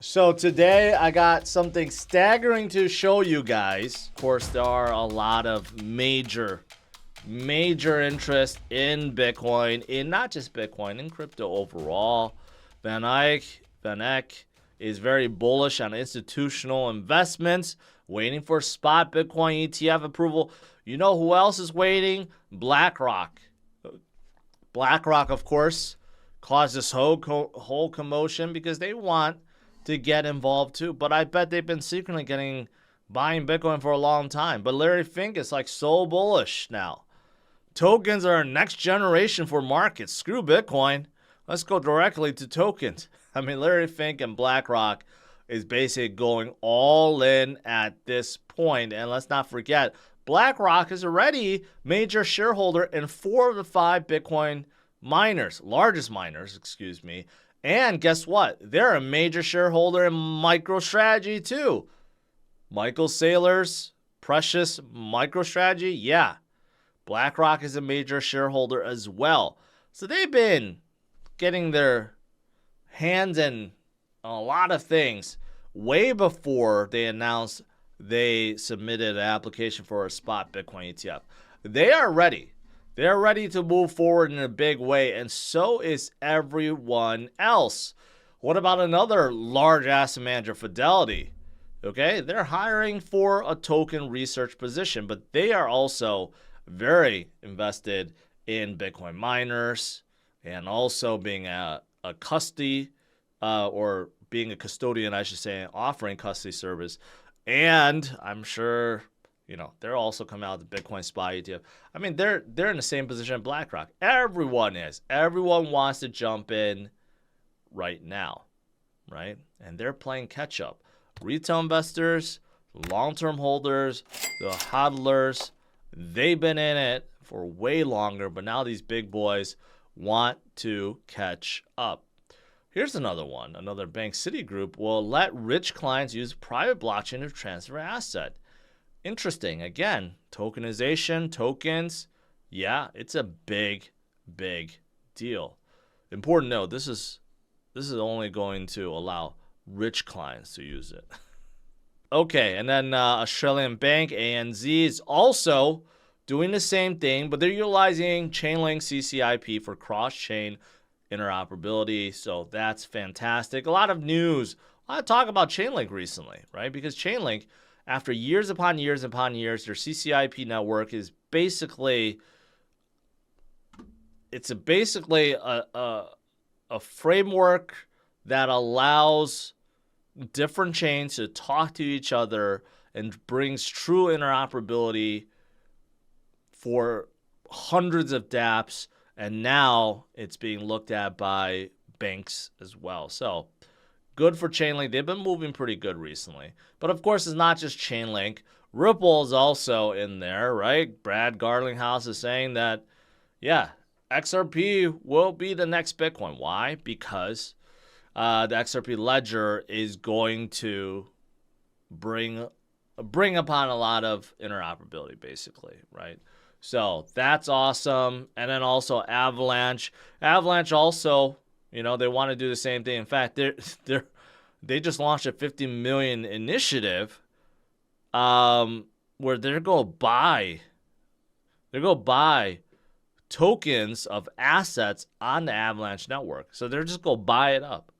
So today I got something staggering to show you guys. Of course, there are a lot of major interest in Bitcoin, in not just Bitcoin, in crypto overall. Van Eck is very bullish on institutional investments, waiting for spot Bitcoin ETF approval. You know who else is waiting? BlackRock. BlackRock, of course, caused this whole commotion because they want to get involved too. But I bet they've been secretly buying Bitcoin for a long time. But Larry Fink is like so bullish now. Tokens are next generation for markets. Screw Bitcoin. Let's go directly to tokens. I mean, Larry Fink and BlackRock is basically going all in at this point. And let's not forget, BlackRock is already major shareholder in 4 of the 5 Bitcoin miners, largest miners, excuse me. And guess what? They're a major shareholder in MicroStrategy too. Michael Saylor's precious MicroStrategy, yeah. BlackRock is a major shareholder as well. So they've been getting their hands in a lot of things way before they announced they submitted an application for a spot Bitcoin ETF. They are ready. They're ready to move forward in a big way, and so is everyone else. What about another large asset manager, Fidelity? Okay, they're hiring for a token research position, but they are also very invested in Bitcoin miners and also being a custody or being a custodian, I should say, offering custody service. And I'm sure, you know, they're also coming out with the Bitcoin spot ETF. I mean, they're in the same position as BlackRock. Everyone is. Everyone wants to jump in right now, right? And they're playing catch up. Retail investors, long-term holders, the hodlers, they've been in it for way longer, but now these big boys want to catch up. Here's another one. Another bank, Citigroup, will let rich clients use private blockchain to transfer asset. Interesting. Again, tokenization, tokens. Yeah, it's a big deal. Important to note, this is only going to allow rich clients to use it. Okay, and then Australian bank, ANZ, is also doing the same thing, but they're utilizing Chainlink CCIP for cross-chain interoperability. So that's fantastic. A lot of news. A lot of talk about Chainlink recently, right? Because Chainlink, after years upon years upon years, their CCIP network is basically a framework that allows different chains to talk to each other and brings true interoperability for hundreds of dApps. And now it's being looked at by banks as well. So good for Chainlink. They've been moving pretty good recently. But of course, it's not just Chainlink. Ripple is also in there, right? Brad Garlinghouse is saying that, yeah, XRP will be the next Bitcoin. Why? Because the XRP ledger is going to bring upon a lot of interoperability, basically, right? So that's awesome. And then also Avalanche. Avalanche also, you know, they want to do the same thing. In fact, they just launched a 50 million initiative where they're going to buy tokens of assets on the Avalanche network. So they're just going to buy it up,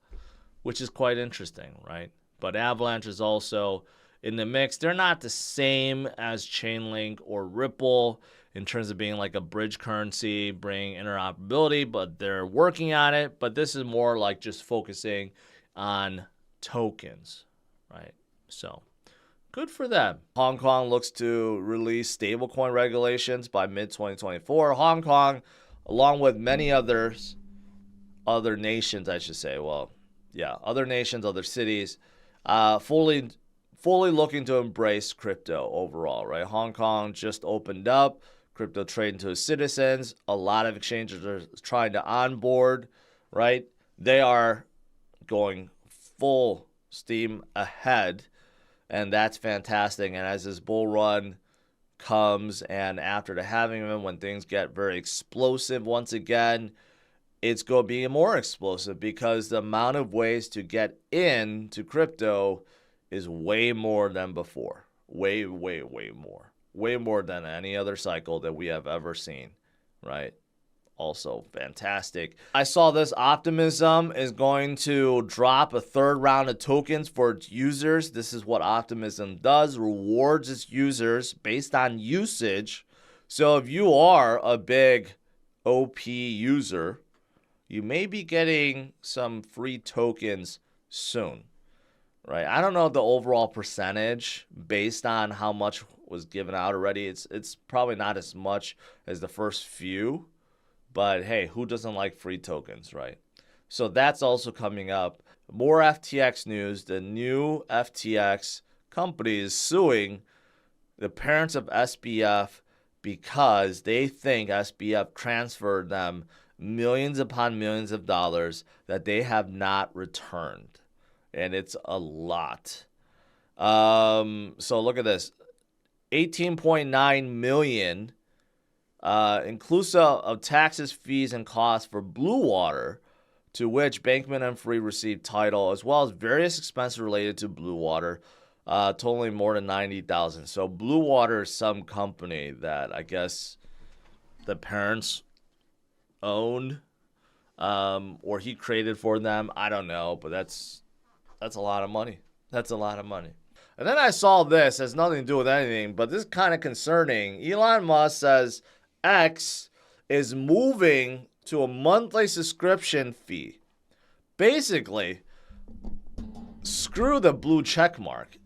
which is quite interesting, right? But Avalanche is also in the mix. They're not the same as Chainlink or Ripple in terms of being like a bridge currency, bringing interoperability, but they're working on it. But this is more like just focusing on tokens, right? So good for them. Hong Kong looks to release stablecoin regulations by mid-2024. Hong Kong, along with many other nations, I should say. Well, yeah, other nations, other cities, fully looking to embrace crypto overall, right? Hong Kong just opened up crypto trading to its citizens. A lot of exchanges are trying to onboard, right? They are going full steam ahead, and that's fantastic. And as this bull run comes, and after the halving event, when things get very explosive once again, it's going to be more explosive because the amount of ways to get into crypto is way more than before. Way, way, way more. Way more than any other cycle that we have ever seen, right? Also fantastic. I saw this Optimism is going to drop a third round of tokens for its users. This is what Optimism does, rewards its users based on usage. So if you are a big OP user, you may be getting some free tokens soon, right? I don't know the overall percentage based on how much was given out already. It's probably not as much as the first few, but hey, who doesn't like free tokens, right? So that's also coming up. More FTX news. The new FTX company is suing the parents of SBF because they think SBF transferred them millions upon millions of dollars that they have not returned. And it's a lot. So look at this. 18.9 million, inclusive of taxes, fees, and costs for Blue Water, to which Bankman and Fried received title, as well as various expenses related to Blue Water, totaling more than 90,000. So Blue Water is some company that I guess the parents owned, or he created for them. I don't know, but that's a lot of money. That's a lot of money. And then I saw this, has nothing to do with anything, but this is kind of concerning. Elon Musk says X is moving to a monthly subscription fee. Basically, screw the blue check mark.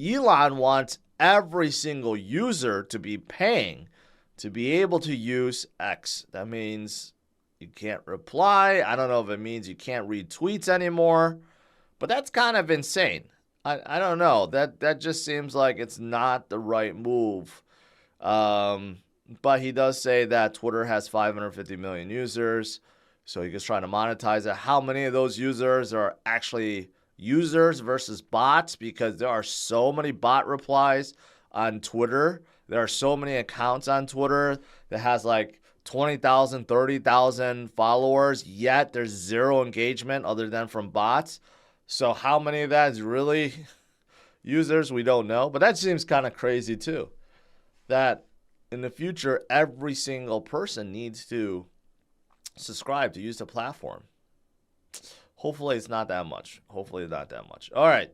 Elon wants every single user to be paying to be able to use X. That means you can't reply. I don't know if it means you can't read tweets anymore, but that's kind of insane. I don't know. That just seems like it's not the right move. But he does say that Twitter has 550 million users, so he's trying to monetize it. How many of those users are actually users versus bots? Because there are so many bot replies on Twitter. There are so many accounts on Twitter that has like 20,000, 30,000 followers, yet there's zero engagement other than from bots. So how many of that is really users? We don't know. But that seems kind of crazy too. That in the future, every single person needs to subscribe to use the platform. Hopefully it's not that much. All right.